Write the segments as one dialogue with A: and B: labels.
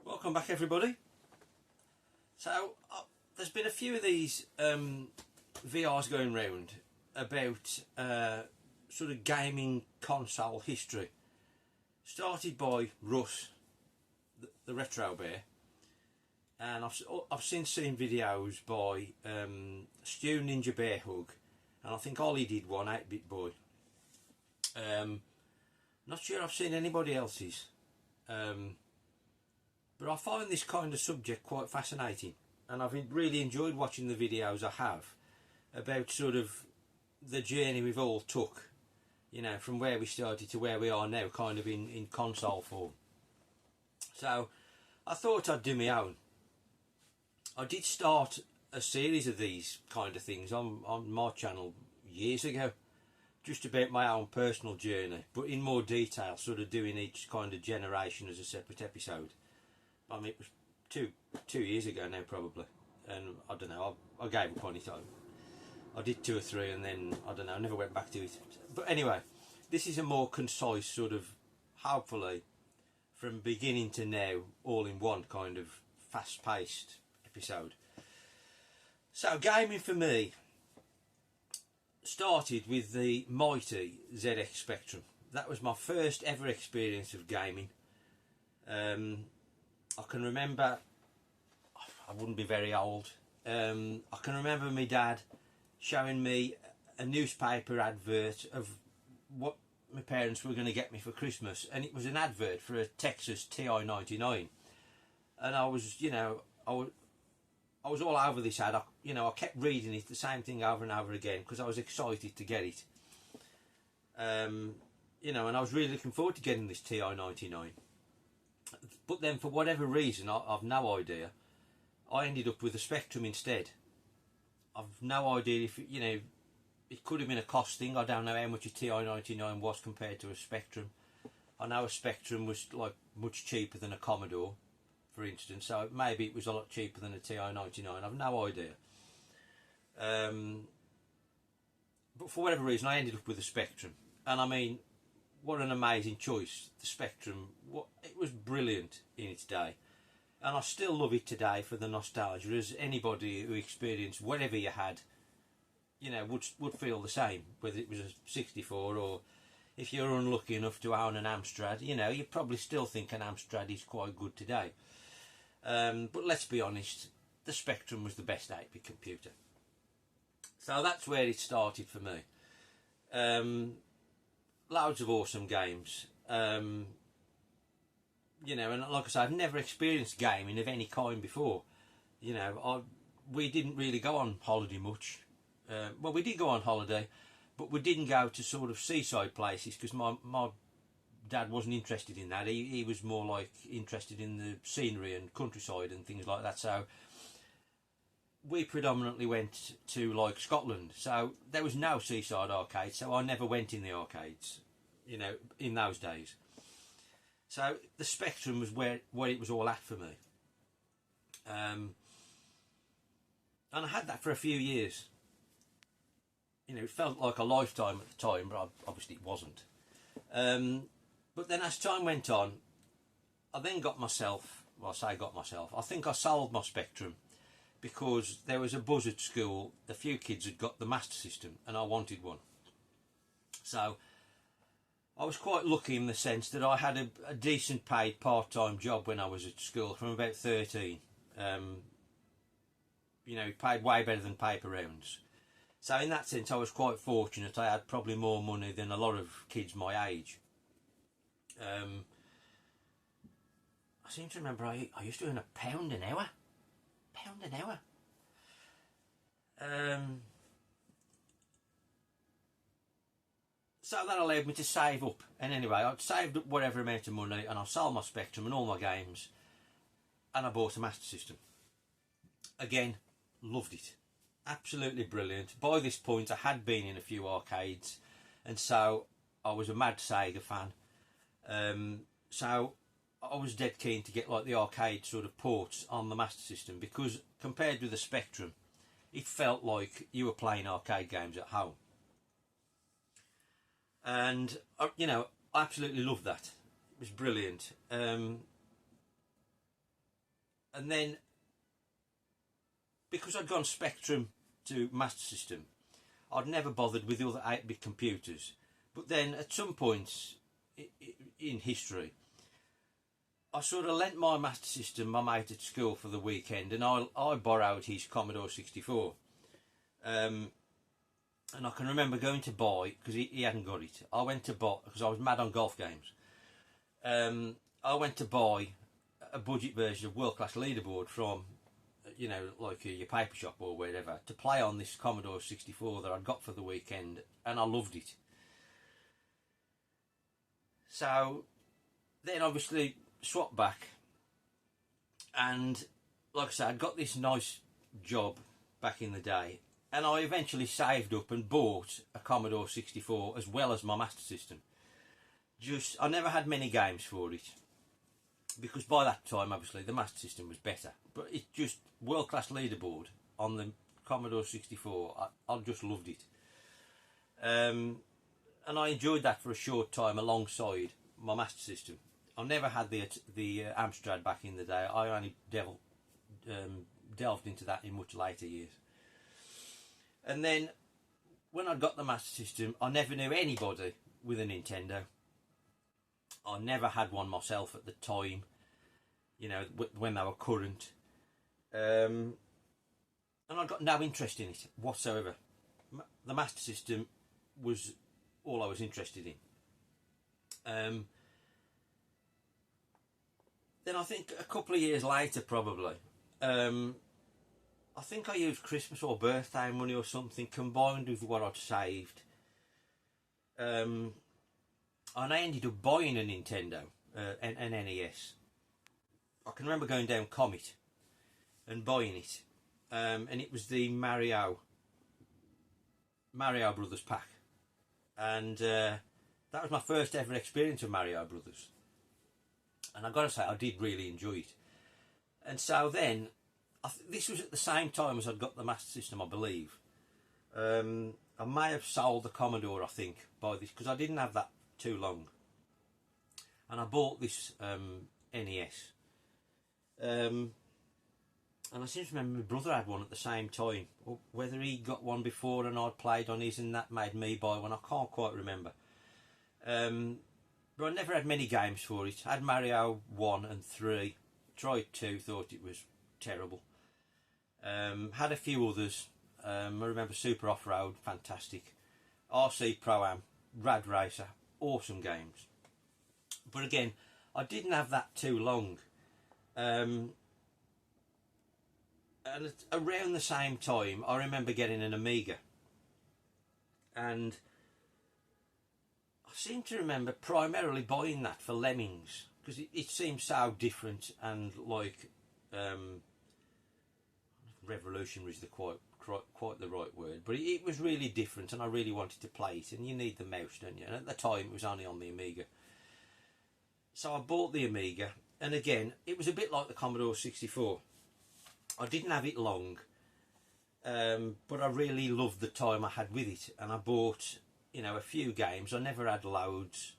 A: Welcome back, everybody. So there's been a few of these VRs going round about sort of gaming console history, started by Russ the Retro Bear, and I've since seen videos by Stu Ninja Bear Hug, and I think Ollie did one, 8-bit boy. Not sure I've seen anybody else's, but I find this kind of subject quite fascinating, and I've really enjoyed watching the videos I have about sort of the journey we've all took, you know, from where we started to where we are now, kind of in console form. So I thought I'd do my own. I did start a series of these kind of things on my channel years ago, just about my own personal journey, but in more detail, sort of doing each kind of generation as a separate episode. I mean, it was two years ago now, probably, and I don't know, I gave up on it. I did 2 or 3, and then, I don't know, I never went back to it. But anyway, this is a more concise sort of, hopefully, from beginning to now, all in one kind of fast-paced episode. So, gaming for me started with the mighty ZX Spectrum. That was my first ever experience of gaming. I can remember, I wouldn't be very old, I can remember my dad showing me a newspaper advert of what my parents were going to get me for Christmas, and it was an advert for a Texas TI-99, and I was, you know, I was all over this ad. I kept reading it, the same thing over and over again, because I was excited to get it. You know, and I was really looking forward to getting this TI-99. But then, for whatever reason, I've no idea, I ended up with a Spectrum instead. I've no idea if, you know, it could have been a cost thing. I don't know how much a TI-99 was compared to a Spectrum. I know a Spectrum was like much cheaper than a Commodore, for instance, so maybe it was a lot cheaper than a TI-99. I've no idea. But for whatever reason, I ended up with a Spectrum, and I mean, what an amazing choice, the Spectrum. It was brilliant in its day, and I still love it today for the nostalgia, as anybody who experienced whatever you had, you know, would feel the same, whether it was a 64 or if you're unlucky enough to own an Amstrad, you know, you probably still think an Amstrad is quite good today. But let's be honest, the Spectrum was the best 8-bit computer. So that's where it started for me. Loads of awesome games, you know, and like I say, I've never experienced gaming of any kind before. You know, we didn't really go on holiday much. Well, we did go on holiday, but we didn't go to sort of seaside places, because my dad wasn't interested in that. He was more like interested in the scenery and countryside and things like that. So we predominantly went to like Scotland, so there was no seaside arcade, so I never went in the arcades, you know, in those days. So the Spectrum was where it was all at for me, and I had that for a few years. You know, it felt like a lifetime at the time, but obviously it wasn't. But then as time went on, I then got myself, well, I say got myself, I think I sold my Spectrum, because there was a buzz at school. A few kids had got the Master System and I wanted one. So I was quite lucky in the sense that I had a decent paid part-time job when I was at school from about 13. You know, it paid way better than paper rounds. So in that sense I was quite fortunate. I had probably more money than a lot of kids my age. I seem to remember I used to earn £1 an hour. £1 an hour. So that allowed me to save up, and anyway, I'd saved up whatever amount of money, and I sold my Spectrum and all my games, and I bought a Master System. Again, loved it, absolutely brilliant. By this point I had been in a few arcades, and so I was a mad Sega fan. So I was dead keen to get like the arcade sort of ports on the Master System, because compared with the Spectrum, it felt like you were playing arcade games at home. and you know, I absolutely loved that. It was brilliant. And then because I'd gone Spectrum to Master System, I'd never bothered with the other 8-bit computers. But then at some points in history, I sort of lent my Master System my mate at school for the weekend, and I borrowed his Commodore 64. And I can remember going to buy, because he hadn't got it. I went to buy, because I was mad on golf games. I went to buy a budget version of World Class Leaderboard from, you know, like your paper shop or wherever, to play on this Commodore 64 that I'd got for the weekend, and I loved it. So then obviously swapped back, and like I said, I'd got this nice job back in the day, and I eventually saved up and bought a Commodore 64 as well as my Master System. I never had many games for it, because by that time obviously the Master System was better, but it's just World Class Leaderboard on the Commodore 64, I just loved it. And I enjoyed that for a short time alongside my Master System. I never had the Amstrad back in the day. I only delved into that in much later years. And then when I got the Master System, I never knew anybody with a Nintendo. I never had one myself at the time, you know, when they were current. And I got no interest in it whatsoever. The Master System was all I was interested in. Then I think a couple of years later, probably, I think I used Christmas or birthday money or something combined with what I'd saved. And I ended up buying a Nintendo, an NES. I can remember going down Comet and buying it. And it was the Mario Brothers pack. And that was my first ever experience of Mario Brothers. And I've got to say, I did really enjoy it. And so then, this was at the same time as I'd got the Master System, I believe. I may have sold the Commodore, I think, by this, because I didn't have that too long. And I bought this NES. And I seem to remember my brother had one at the same time. Or whether he got one before and I'd played on his and that made me buy one, I can't quite remember. But I never had many games for it. I had Mario 1 and 3. Tried 2, thought it was terrible. Had a few others. I remember Super Off-Road, fantastic. RC Pro-Am, Rad Racer, awesome games. But again, I didn't have that too long. And around the same time, I remember getting an Amiga. And I seem to remember primarily buying that for Lemmings, because it seemed so different and like revolutionary is quite the right word, but it was really different, and I really wanted to play it. And you need the mouse, don't you? And at the time, it was only on the Amiga, so I bought the Amiga. And again, it was a bit like the Commodore 64. I didn't have it long, but I really loved the time I had with it, and I bought, you know, a few games. I never had loads.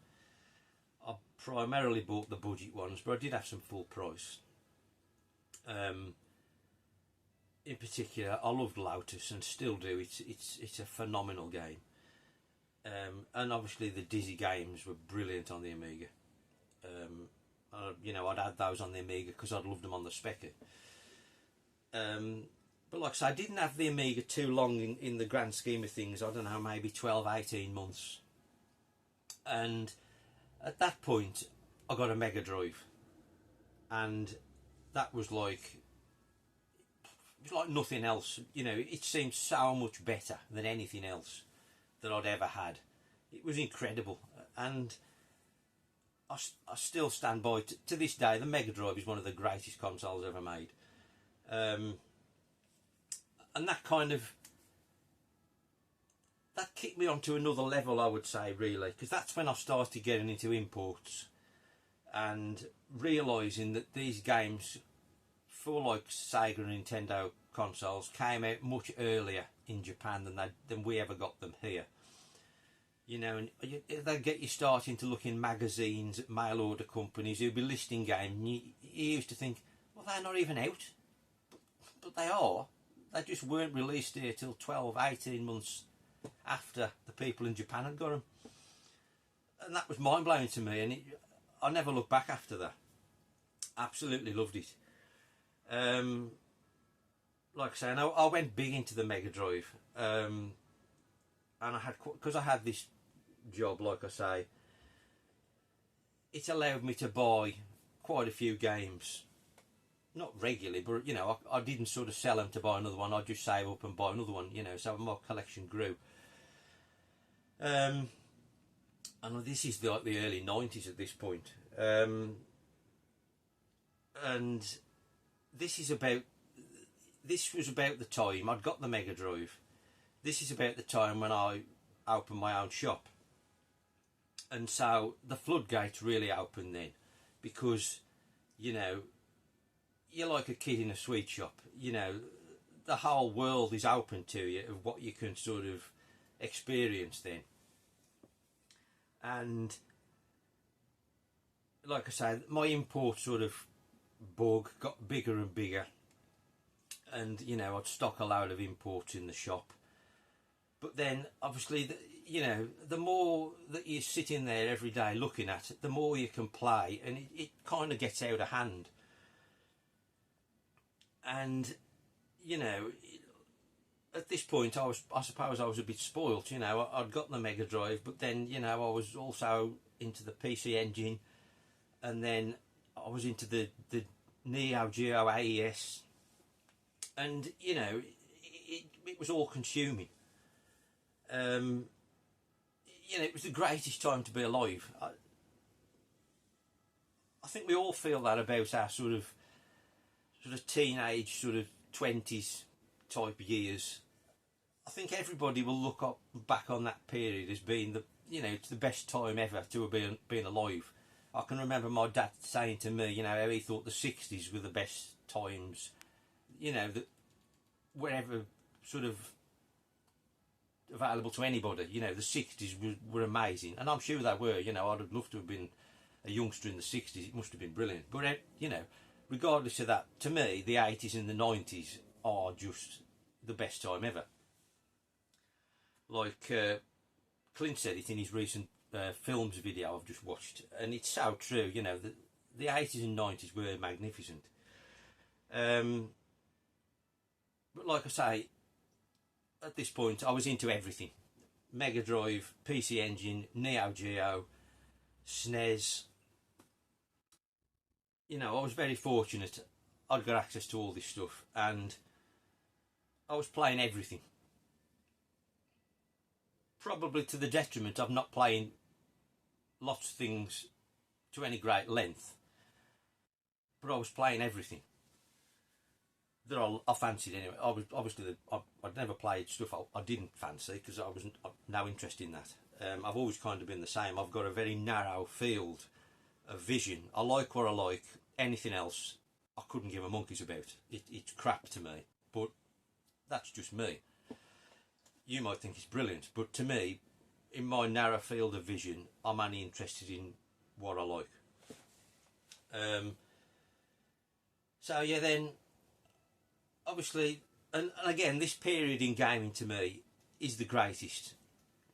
A: I primarily bought the budget ones, but I did have some full price. In particular, I loved Lotus and still do. It's a phenomenal game. And obviously the Dizzy games were brilliant on the Amiga. You know, I'd add those on the Amiga because I'd loved them on the Spectre. But like I say, I didn't have the Amiga too long in the grand scheme of things. I don't know, maybe 12, 18 months. And at that point, I got a Mega Drive. And that was like nothing else. You know, it seemed so much better than anything else that I'd ever had. It was incredible. And I still stand by, to this day, the Mega Drive is one of the greatest consoles ever made. And that kicked me onto another level, I would say, really, because that's when I started getting into imports and realising that these games, for like Sega and Nintendo consoles, came out much earlier in Japan than we ever got them here. you know, and they'd get you starting to look in magazines at mail order companies who'd be listing games, and you used to think, well, they're not even out, but they are. They just weren't released here till 12, 18 months after the people in Japan had got them. And that was mind-blowing to me, and I never looked back after that. Absolutely loved it. Like I say, I went big into the Mega Drive, and I had, because I had this job, like I say, it allowed me to buy quite a few games. Not regularly, but you know, I didn't sort of sell them to buy another one. I'd just save up and buy another one, you know, so my collection grew. And this is like the early 90s at this point. And this was about the time I'd got the Mega Drive. This is about the time when I opened my own shop. And so the floodgates really opened then, because, you know, you're like a kid in a sweet shop. You know, the whole world is open to you of what you can sort of experience then. And like I say, my import sort of bug got bigger and bigger, and you know, I'd stock a load of imports in the shop. But then obviously, you know, the more that you're sitting there every day looking at it, the more you can play, and it kind of gets out of hand. And you know, at this point I suppose I was a bit spoilt. You know, I'd got the Mega Drive, but then, you know, I was also into the PC Engine, and then I was into the Neo Geo 80'S, and you know, it was all consuming. You know, it was the greatest time to be alive. I think we all feel that about our sort of teenage, sort of 20s type years. I think everybody will look back on that period as being the, you know, it's the best time ever to have been alive. I can remember my dad saying to me, you know, how he thought the 60s were the best times, you know, that wherever sort of available to anybody, you know, the 60s were amazing, and I'm sure they were. You know, I'd have loved to have been a youngster in the 60s. It must have been brilliant. But you know, regardless of that, to me the 80s and the 90s are just the best time ever. Like Clint said it in his recent films video I've just watched, and it's so true. You know, the 80s and 90s were magnificent. But like I say, at this point I was into everything. Mega Drive, PC Engine, Neo Geo, SNES. You know, I was very fortunate. I'd got access to all this stuff, and I was playing everything. Probably to the detriment of not playing lots of things to any great length, but I was playing everything that I fancied anyway. I'd never played stuff I didn't fancy, because I wasn't no interest in that. I've always kind of been the same. I've got a very narrow field of vision. I like what I like. Anything else I couldn't give a monkey's about. It's crap to me, but that's just me. You might think it's brilliant, but to me, in my narrow field of vision, I'm only interested in what I like. So yeah, then obviously, and again, this period in gaming to me is the greatest.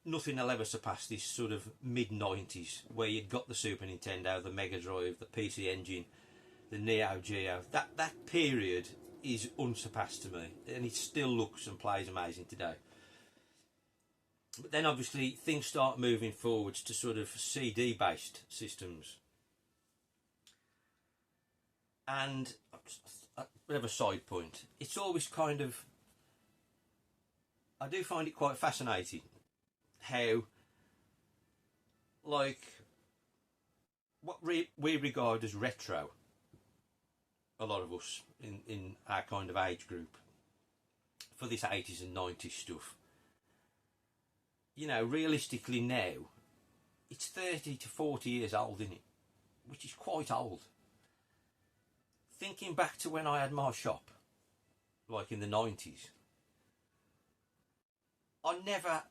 A: Nothing will ever surpass this sort of mid-90s, where you'd got the Super Nintendo, the Mega Drive, the PC Engine, the Neo Geo. That period is unsurpassed to me, and it still looks and plays amazing today. But then obviously things start moving forwards to sort of CD-based systems. And a bit of a side point, it's always kind of, I do find it quite fascinating how, like, what we regard as retro, a lot of us in our kind of age group, for this 80s and 90s stuff, you know, realistically now, it's 30 to 40 years old, isn't it? Which is quite old. Thinking back to when I had my shop, like in the 90s, I never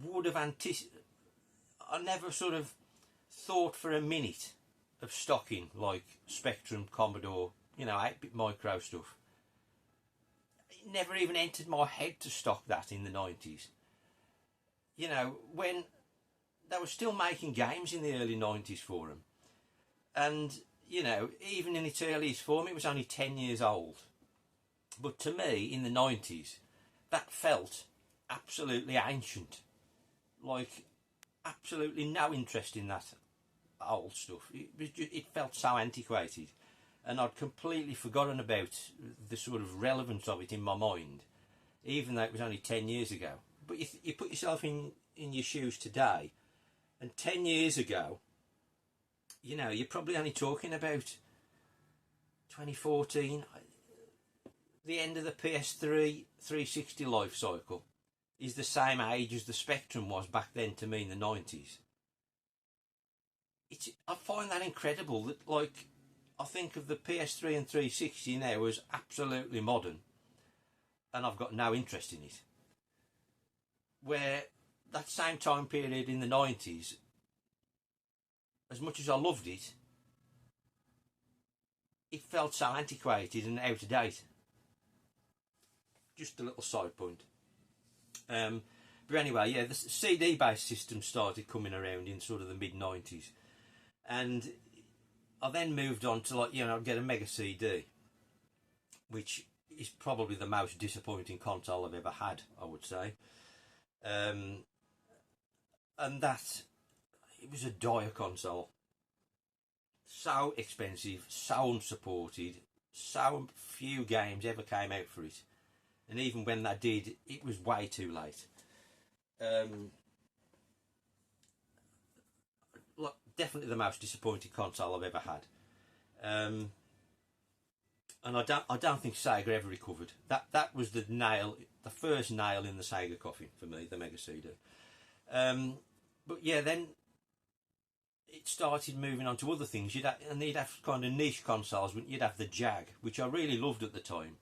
A: would have I never sort of thought for a minute of stocking like Spectrum, Commodore, you know, 8-bit micro stuff. It never even entered my head to stock that in the 90s. You know, when they were still making games in the early 90s for them. And, you know, even in its earliest form, it was only 10 years old. But to me, in the 90s, that felt absolutely ancient. Like, absolutely no interest in that old stuff. It felt so antiquated. And I'd completely forgotten about the sort of relevance of it in my mind, even though it was only 10 years ago. But you put yourself in your shoes today, and 10 years ago, you know, you're probably only talking about 2014, the end of the PS3 360 life cycle is the same age as the Spectrum was back then to me in the 90s. I find that incredible that, like, I think of the PS3 and 360 now as absolutely modern, and I've got no interest in it. Where that same time period in the 90s, as much as I loved it, it felt so antiquated and out of date. Just a little side point. But anyway, yeah, the CD-based system started coming around in sort of the mid-90s. And I then moved on to, like, you know, get a Mega CD, which is probably the most disappointing console I've ever had, I would say. And that, it was a dire console. So expensive, so unsupported, so few games ever came out for it. And even when they did, it was way too late. Look, definitely the most disappointing console I've ever had. And I don't think Sega ever recovered. That was the first nail in the Sega coffin for me, the Mega CD. But yeah, then it started moving on to other things. You'd have kind of niche consoles. You'd have the Jag, which I really loved at the time,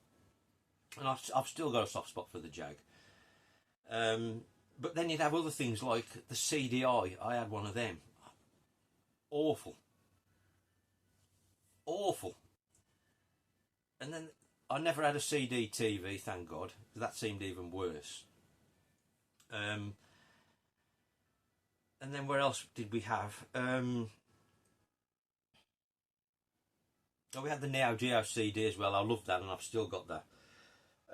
A: and I've still got a soft spot for the Jag. But then you'd have other things like the CDI. I had one of them. Awful. And then I never had a CD TV, thank God. That seemed even worse. And then where else did we have? Oh, we had the Neo Geo CD as well. I loved that, and I've still got that.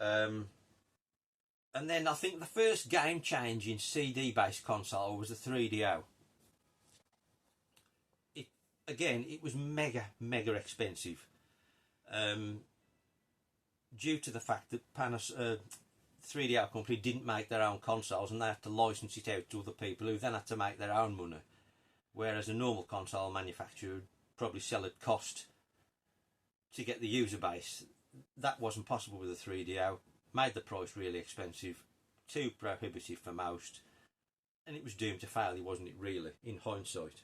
A: And then I think the first game-changing CD-based console was the 3DO. It was mega expensive. Due to the fact that 3DO company didn't make their own consoles, and they had to license it out to other people who then had to make their own money, whereas a normal console manufacturer would probably sell at cost to get the user base. That wasn't possible with the 3DO. Made the price really expensive, too prohibitive for most, and it was doomed to failure, wasn't it, really, in hindsight?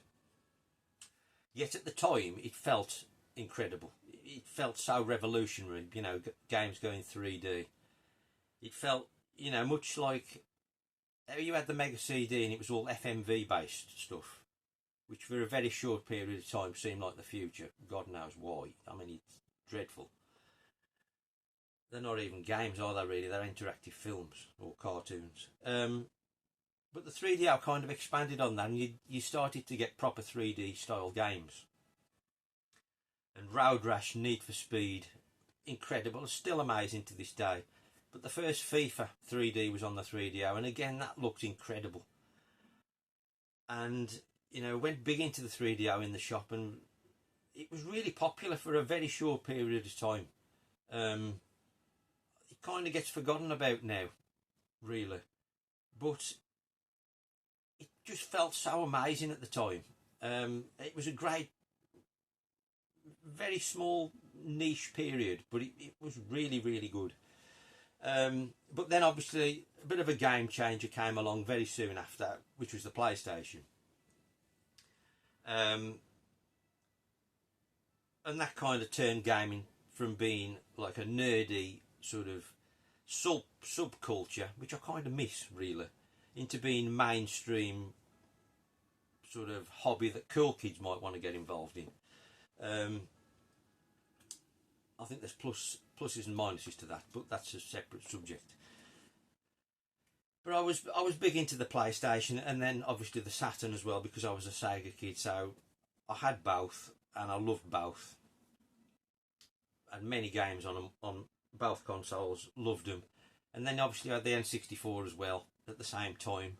A: Yet at the time it felt incredible. It felt so revolutionary, you know, games going 3D. It felt, you know, much like you had the Mega CD and it was all FMV based stuff, which for a very short period of time seemed like the future. God knows why. I mean, it's dreadful. They're not even games, are they, really? They're interactive films or cartoons. But the 3DO kind of expanded on that, and you started to get proper 3D style games. And Road Rash, Need for Speed, incredible, still amazing to this day. But the first FIFA 3D was on the 3DO, and again that looked incredible. And, you know, went big into the 3DO in the shop, and it was really popular for a very short period of time. It kind of gets forgotten about now, really. But it just felt so amazing at the time. It was a great, very small niche period, but it was really good. But then obviously a bit of a game changer came along very soon after, which was the PlayStation. And that kind of turned gaming from being like a nerdy sort of subculture, which I kind of miss, really, into being mainstream sort of hobby that cool kids might want to get involved in. I think there's pluses and minuses to that, but that's a separate subject. But I was big into the PlayStation, and then obviously the Saturn as well, because I was a Sega kid. So I had both, and I loved both. Had many games on them, on both consoles, loved them. And then obviously I had the N64 as well at the same time.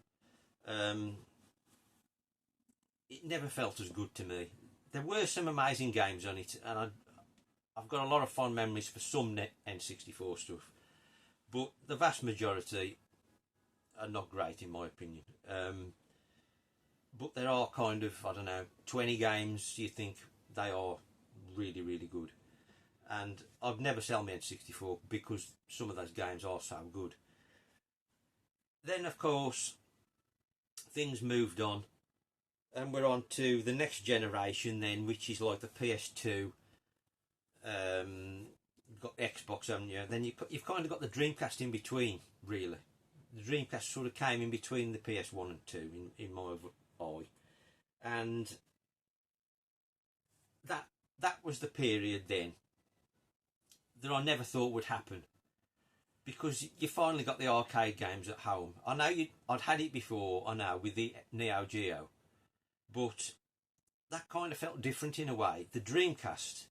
A: It never felt as good to me. There were some amazing games on it, and I've got a lot of fond memories for some N64 stuff, but the vast majority are not great in my opinion. But there are kind of, I don't know, 20 games you think they are really, really good. And I'd never sell my N64 because some of those games are so good. Then, of course, things moved on, and we're on to the next generation then, which is like the PS2. You've got Xbox, haven't you? Then you've kind of got the Dreamcast in between, really. The Dreamcast sort of came in between the PS1 and 2 in my eye. And that was the period then that I never thought would happen, because you finally got the arcade games at home. I know I'd had it before, I know, with the Neo Geo, but that kind of felt different in a way. The Dreamcast,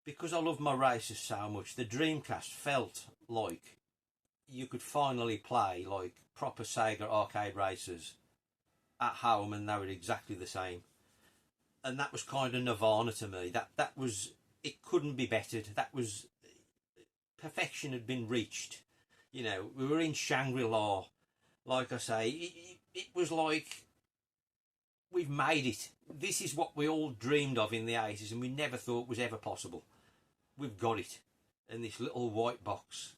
A: because I love my races so much, the Dreamcast felt like you could finally play like proper Sega arcade races at home, and they were exactly the same. And that was kind of nirvana to me. That was, it couldn't be bettered. That was, perfection had been reached. You know, we were in Shangri-La. Like I say, it was like, we've made it. This is what we all dreamed of in the 80s, and we never thought was ever possible. We've got it in this little white box.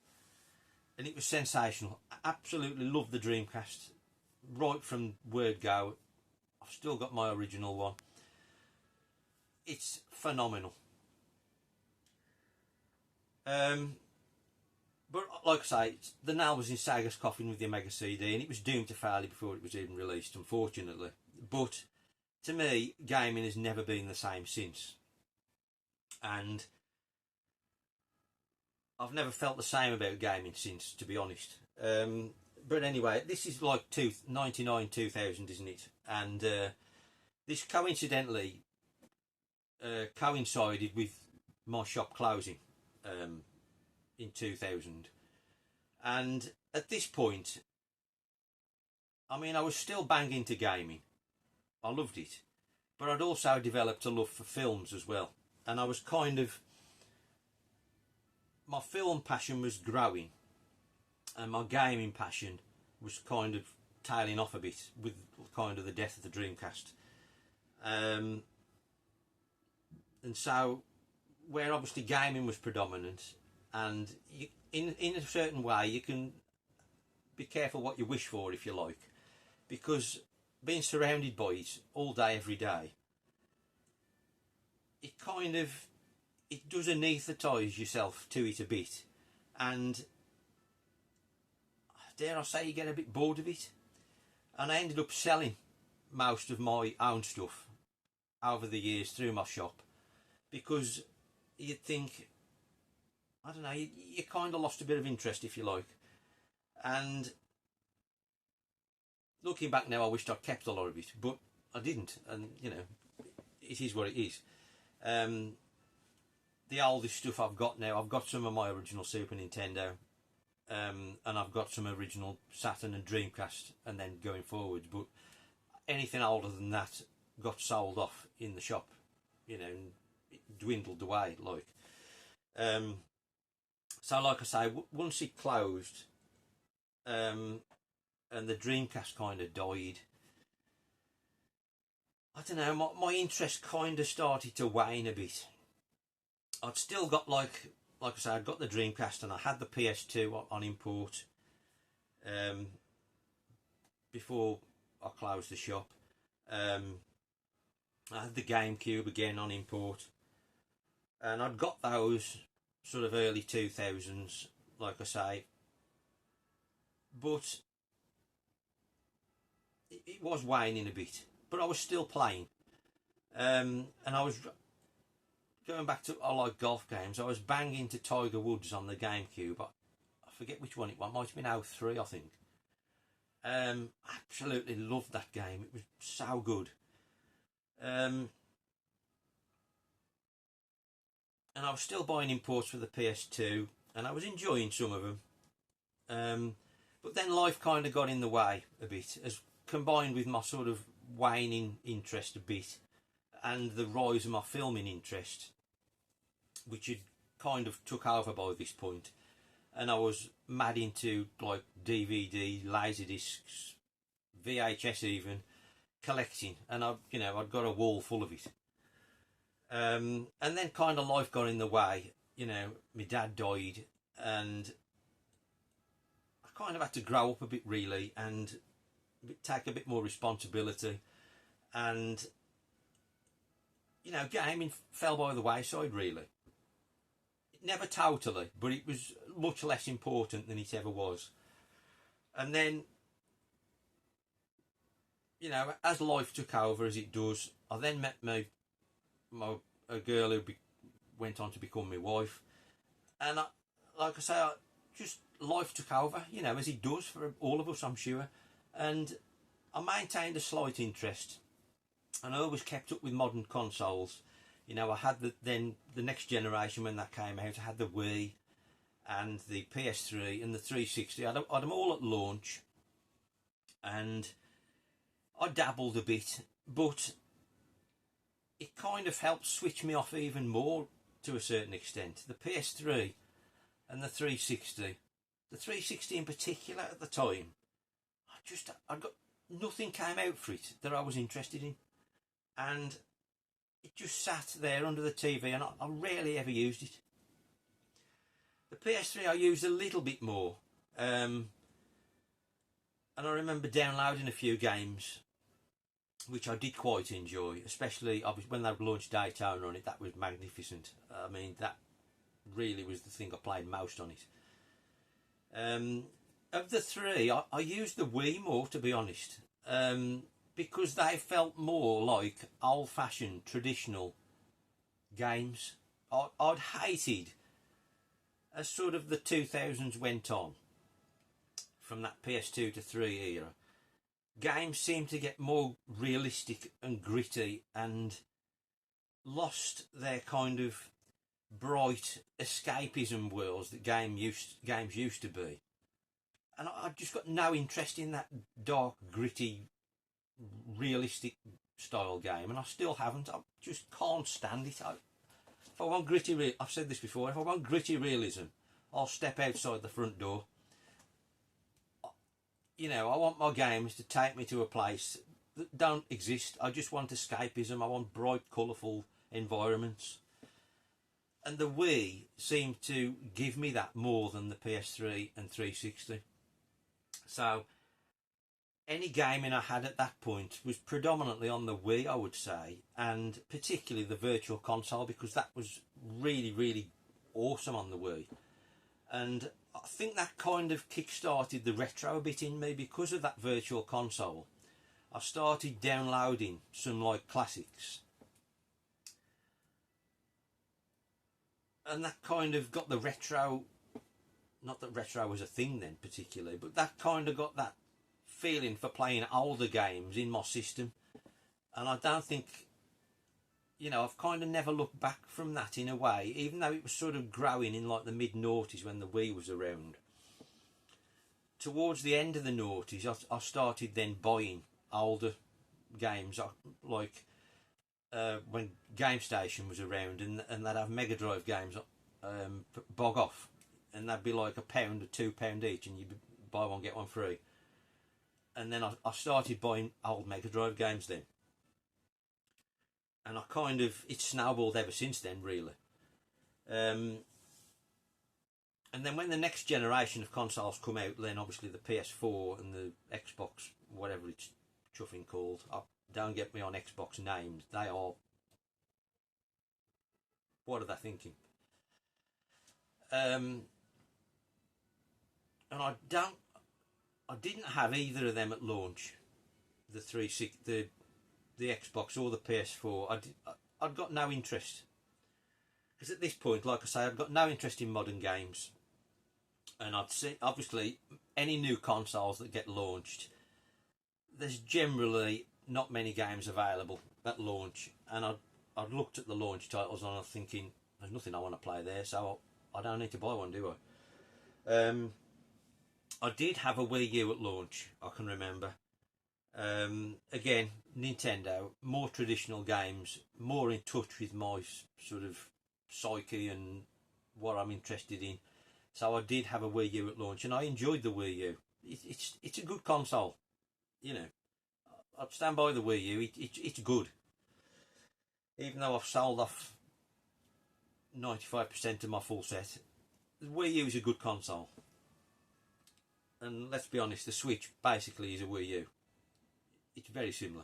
A: And it was sensational. I absolutely loved the Dreamcast right from word go. I've still got my original one. It's phenomenal. But like I say, the nail was in Sega's coffin with the Omega CD, and it was doomed to failure before it was even released, unfortunately. But to me, gaming has never been the same since. And I've never felt the same about gaming since, to be honest. But anyway, this is like 99, 2000, isn't it? And this coincidentally coincided with my shop closing in 2000. And at this point, I mean, I was still banging to gaming. I loved it. But I'd also developed a love for films as well. And I was kind of, my film passion was growing, and my gaming passion was kind of tailing off a bit with kind of the death of the Dreamcast. And so, where obviously gaming was predominant, and you, in a certain way, you can be careful what you wish for, if you like, because being surrounded by it all day, every day, it kind of, it does anaesthetise yourself to it a bit, and dare I say, you get a bit bored of it. And I ended up selling most of my own stuff over the years through my shop, because you'd think, I don't know, you kind of lost a bit of interest, if you like. And looking back now, I wished I'd kept a lot of it, but I didn't, and you know, it is what it is. The oldest stuff I've got now, I've got some of my original Super Nintendo, and I've got some original Saturn and Dreamcast, and then going forwards, but anything older than that got sold off in the shop, you know, and it dwindled away, like. So like I say, once it closed, and the Dreamcast kind of died, I don't know, my interest kind of started to wane a bit. I'd still got, like I say, I'd got the Dreamcast, and I had the PS2 on import before I closed the shop. I had the GameCube again on import, and I'd got those sort of early 2000s, like I say, but it was waning a bit. but I was still playing. And I was going back to, I like golf games. I was banging to Tiger Woods on the GameCube. I forget which one it was. It might have been 03, I think. Absolutely loved that game. It was so good. And I was still buying imports for the PS2, and I was enjoying some of them. But then life kind of got in the way a bit, as combined with my sort of waning interest a bit, and the rise of my filming interest, which had kind of took over by this point, and I was mad into like DVD, laserdiscs, VHS even, collecting, and I'd got a wall full of it. And then kind of life got in the way. My dad died, and I kind of had to grow up a bit really, and take a bit more responsibility, and gaming fell by the wayside really. Never totally, but it was much less important than it ever was. And then, as life took over, as it does, I then met a girl who went on to become my wife. And like I say, just life took over, as it does for all of us, I'm sure. And I maintained a slight interest, and I always kept up with modern consoles. I had the next generation when that came out. I had the Wii and the PS3 and the 360. I had them all at launch, and I dabbled a bit, but it kind of helped switch me off even more to a certain extent. The PS3 and the 360. The 360 in particular at the time, I got nothing came out for it that I was interested in, and it just sat there under the TV, and I rarely ever used it. The PS3 I used a little bit more, and I remember downloading a few games, which I did quite enjoy, especially when they launched Daytona on it. That was magnificent. I mean, that really was the thing I played most on it. Of the three, I used the Wii more, to be honest. Because they felt more like old-fashioned, traditional games. I'd hated, as sort of the 2000s went on, from that PS2 to 3 era, games seemed to get more realistic and gritty, and lost their kind of bright escapism worlds that games used to be. And I just got no interest in that dark, gritty, realistic style game, and I still haven't. I just can't stand it. If I want gritty, I've said this before. If I want gritty realism, I'll step outside the front door. I want my games to take me to a place that don't exist. I just want escapism. I want bright, colourful environments, and the Wii seemed to give me that more than the PS3 and 360. So any gaming I had at that point was predominantly on the Wii, I would say, and particularly the Virtual Console, because that was really, really awesome on the Wii. And I think that kind of kick-started the retro a bit in me. Because of that Virtual Console, I started downloading some like classics, and that kind of got the retro, not that retro was a thing then particularly, but that kind of got that feeling for playing older games in my system. And I don't think, I've kind of never looked back from that in a way, even though it was sort of growing in like the mid-noughties when the Wii was around. Towards the end of the noughties, I started then buying older games, like when Game Station was around, and they'd have Mega Drive games bog off, and they'd be like £1 or £2 each, and you'd buy one get one free. And then I started buying old Mega Drive games then, and it's snowballed ever since then really. And then when the next generation of consoles come out, then obviously the PS4 and the Xbox, whatever it's chuffing called, don't get me on Xbox names, they are, what are they thinking? And I didn't have either of them at launch. The the Xbox or the PS4, I'd got no interest. Because at this point, like I say, I've got no interest in modern games. And I'd see, obviously, any new consoles that get launched, there's generally not many games available at launch. And I'd looked at the launch titles and I was thinking, there's nothing I want to play there, so I don't need to buy one, do I? I did have a Wii U at launch, I can remember. Again, Nintendo, more traditional games, more in touch with my sort of psyche and what I'm interested in. So I did have a Wii U at launch, and I enjoyed the Wii U. It's a good console, you know. I'd stand by the Wii U. It's good, even though I've sold off 95% of my full set. The Wii U is a good console, and let's be honest, the Switch basically is a Wii U. It's very similar.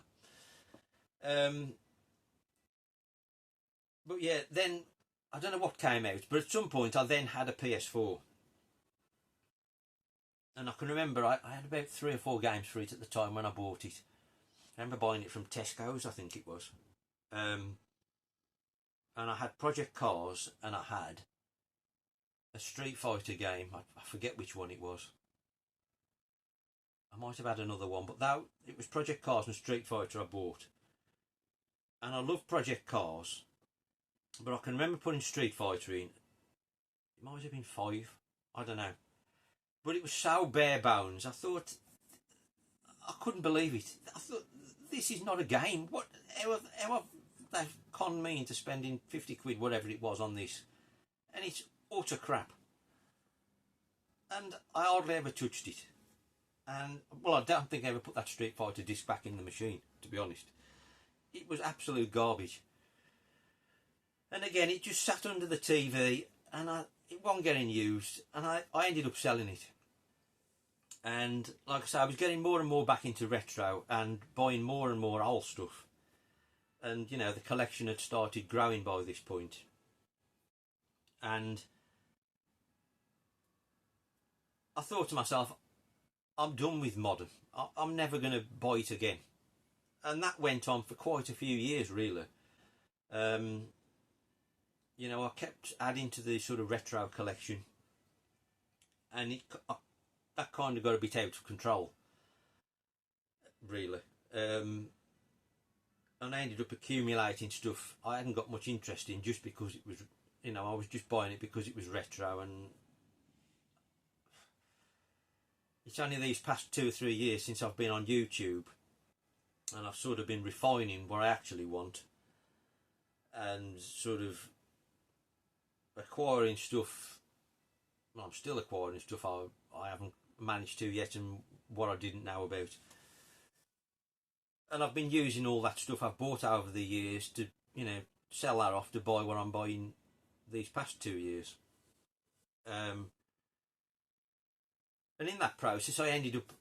A: But yeah, then I don't know what came out, but at some point I then had a PS4. And I can remember I had about 3 or 4 games for it at the time when I bought it. I remember buying it from Tesco's, I think it was. And I had Project Cars and I had a Street Fighter game. I forget which one it was. I might have had another one, but that it was Project Cars and Street Fighter I bought. And I love Project Cars, but I can remember putting Street Fighter in. It might have been 5, I don't know. But it was so bare bones. I thought, I couldn't believe it. I thought, this is not a game. How have they conned me into spending 50 quid, whatever it was, on this? And it's utter crap. And I hardly ever touched it. And, well, I don't think I ever put that Street Fighter disc back in the machine, to be honest. It was absolute garbage. And again, it just sat under the TV, and it wasn't getting used, and I ended up selling it. And, like I say, I was getting more and more back into retro, and buying more and more old stuff. And, you know, the collection had started growing by this point. And I thought to myself, I'm done with modern. I'm never going to buy it again. And that went on for quite a few years, really. You know, I kept adding to the sort of retro collection. And that kind of got a bit out of control, really. And I ended up accumulating stuff I hadn't got much interest in, just because it was, you know, I was just buying it because it was retro. And it's only these past 2 or 3 years since I've been on YouTube, and I've sort of been refining what I actually want, and sort of acquiring stuff. Well, I'm still acquiring stuff I haven't managed to yet, and what I didn't know about. And I've been using all that stuff I've bought over the years to, you know, sell that off to buy what I'm buying these past 2 years. And in that process, I ended up,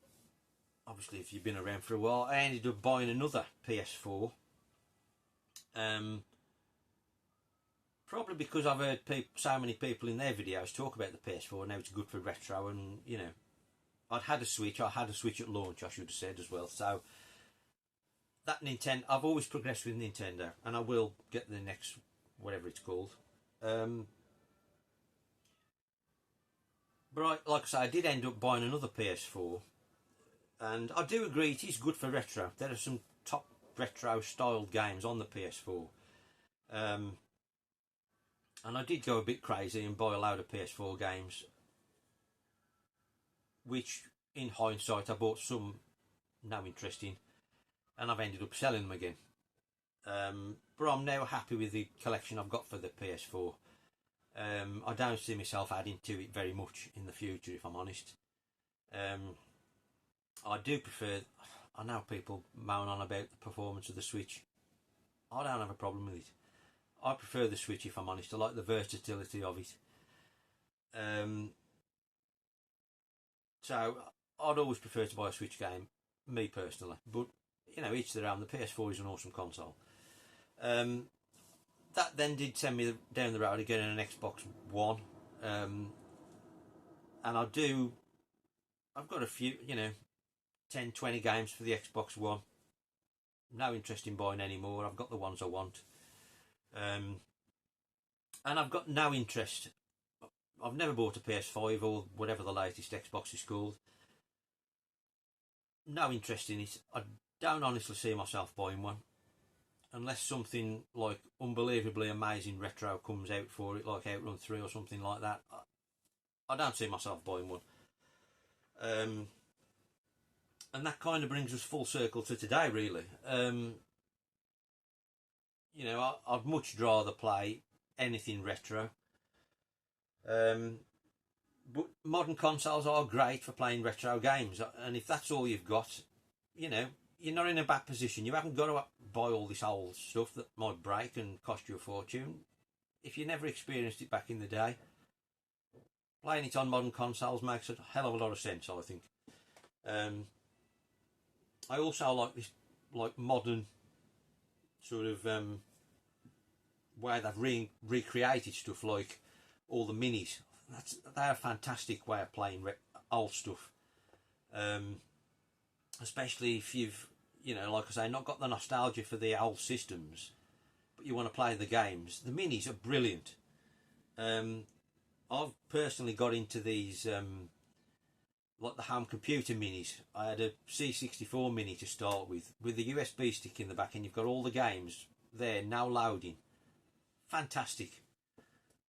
A: obviously, if you've been around for a while, I ended up buying another PS4. Probably because I've heard so many people in their videos talk about the PS4 and how it's good for retro, and, you know, I had a Switch at launch, I should have said, as well. So that Nintendo, I've always progressed with Nintendo, and I will get the next, whatever it's called. But like I say, I did end up buying another PS4, and I do agree it is good for retro. There are some top retro styled games on the PS4. And I did go a bit crazy and buy a load of PS4 games, which in hindsight I bought some no interest in, and I've ended up selling them again. But I'm now happy with the collection I've got for the PS4. I don't see myself adding to it very much in the future, if I'm honest. I do prefer, I know people moan on about the performance of the Switch. I don't have a problem with it. I prefer the Switch, if I'm honest. I like the versatility of it. So I'd always prefer to buy a Switch game, me personally. But, you know, each their own. The PS4 is an awesome console. That then did send me down the road again in an Xbox One. And I've got a few, you know, 10, 20 games for the Xbox One. no interest in buying any more. I've got the ones I want. And I've got no interest. I've never bought a PS5 or whatever the latest Xbox is called. No interest in it. I don't honestly see myself buying one. Unless something like unbelievably amazing retro comes out for it, like Outrun 3 or something like that, I don't see myself buying one. And that kind of brings us full circle to today, really. You know, I'd much rather play anything retro. But modern consoles are great for playing retro games, and if that's all you've got, you know, you're not in a bad position. You haven't got to buy all this old stuff that might break and cost you a fortune. If you never experienced it back in the day, playing it on modern consoles makes a hell of a lot of sense, I think. I also like this, like, modern sort of way they've recreated stuff, like all the minis. They're a fantastic way of playing old stuff. Especially if you've, you know, like I say, not got the nostalgia for the old systems, but you want to play the games. The minis are brilliant. I've personally got into these, like the home computer minis. I had a C64 mini to start with the USB stick in the back, and you've got all the games there now loading. Fantastic.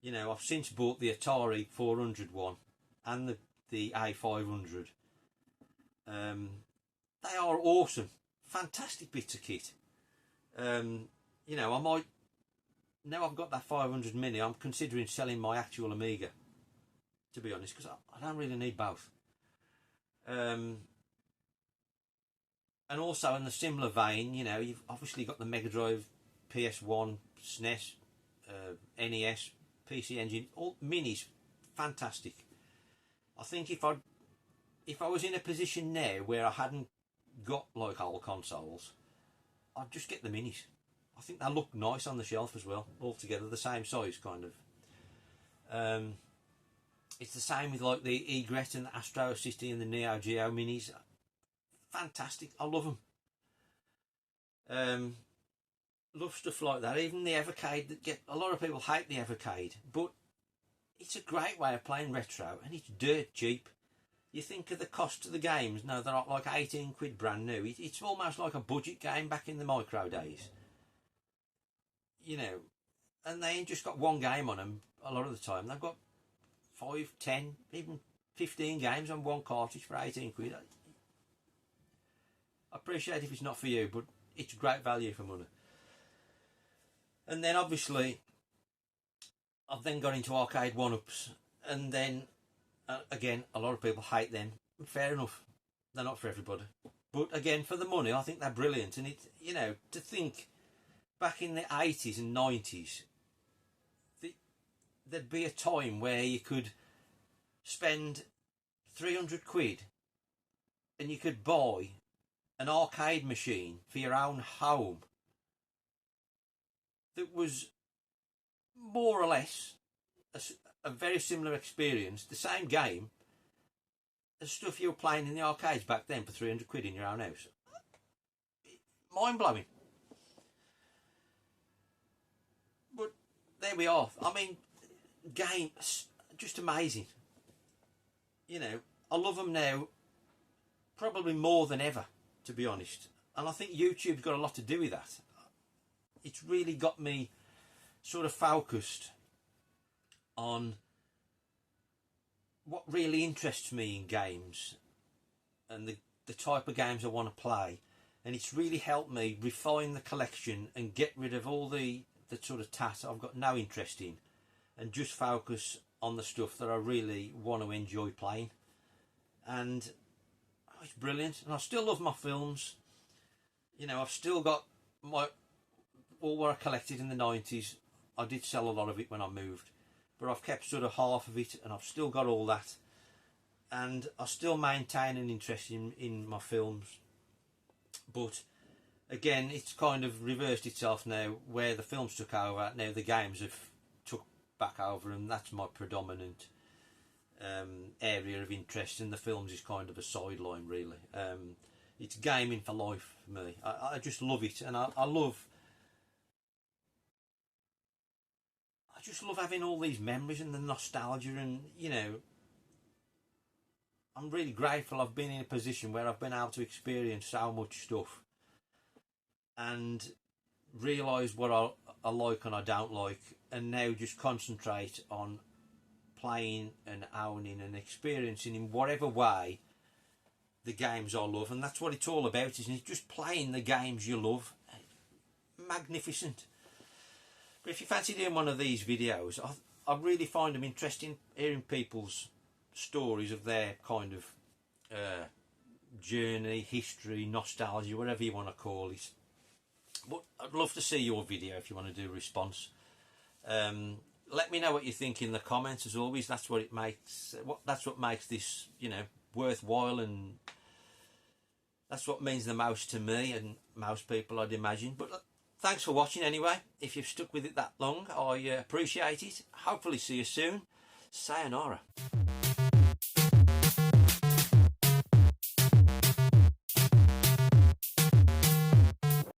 A: You know, I've since bought the Atari 400 one and the A500. They are awesome, fantastic bits of kit. You know, I might, now I've got that 500 mini, I'm considering selling my actual Amiga, to be honest, because I don't really need both. And also in the similar vein, you know, you've obviously got the Mega Drive, PS1, SNES, NES, PC Engine, all minis, fantastic. I think if I was in a position now where I hadn't got like old consoles, I'd just get the minis. I think they look nice on the shelf as well, all together, the same size kind of. It's the same with like the Egret and the Astro City and the Neo Geo minis. Fantastic, I love them. Love stuff like that. Even the Evercade, a lot of people hate the Evercade, but it's a great way of playing retro, and it's dirt cheap. You think of the cost of the games, no, they're not like 18 quid brand new. It's almost like a budget game back in the micro days. You know, and they ain't just got one game on them a lot of the time. They've got 5, 10, even 15 games on one cartridge for 18 quid. I appreciate if it's not for you, but it's great value for money. And then obviously, I've then got into arcade one-ups, and then again, a lot of people hate them. Fair enough, they're not for everybody. But again, for the money, I think they're brilliant. And it, you know, to think back in the 80s and 90s, there'd be a time where you could spend 300 quid and you could buy an arcade machine for your own home that was more or less a very similar experience, the same game as stuff you were playing in the arcades back then for 300 quid in your own house. Mind blowing. But there we are. I mean, games, just amazing. You know, I love them now, probably more than ever, to be honest. And I think YouTube's got a lot to do with that. It's really got me sort of focused on what really interests me in games and the type of games I want to play. And it's really helped me refine the collection and get rid of all the sort of tat I've got no interest in, and just focus on the stuff that I really want to enjoy playing. And it's brilliant. And I still love my films. You know, I've still got all what I collected in the 90s. I did sell a lot of it when I moved, but I've kept sort of half of it, and I've still got all that. And I still maintain an interest in my films. But again, it's kind of reversed itself now, where the films took over. Now the games have took back over, and that's my predominant area of interest, and the films is kind of a sideline, really. It's gaming for life for me. I just love it, and I just love having all these memories and the nostalgia, and you know, I'm really grateful I've been in a position where I've been able to experience so much stuff and realise what I like and I don't like, and now just concentrate on playing and owning and experiencing in whatever way the games I love. And that's what it's all about, isn't it? Just playing the games you love. Magnificent. But if you fancy doing one of these videos, I really find them interesting, hearing people's stories of their kind of journey, history, nostalgia, whatever you want to call it. But I'd love to see your video if you want to do a response. Let me know what you think in the comments. As always, that's what it makes. That's what makes this, you know, worthwhile, and that's what means the most to me and most people, I'd imagine. But thanks for watching anyway. If you've stuck with it that long, I appreciate it. Hopefully see you soon. Sayonara.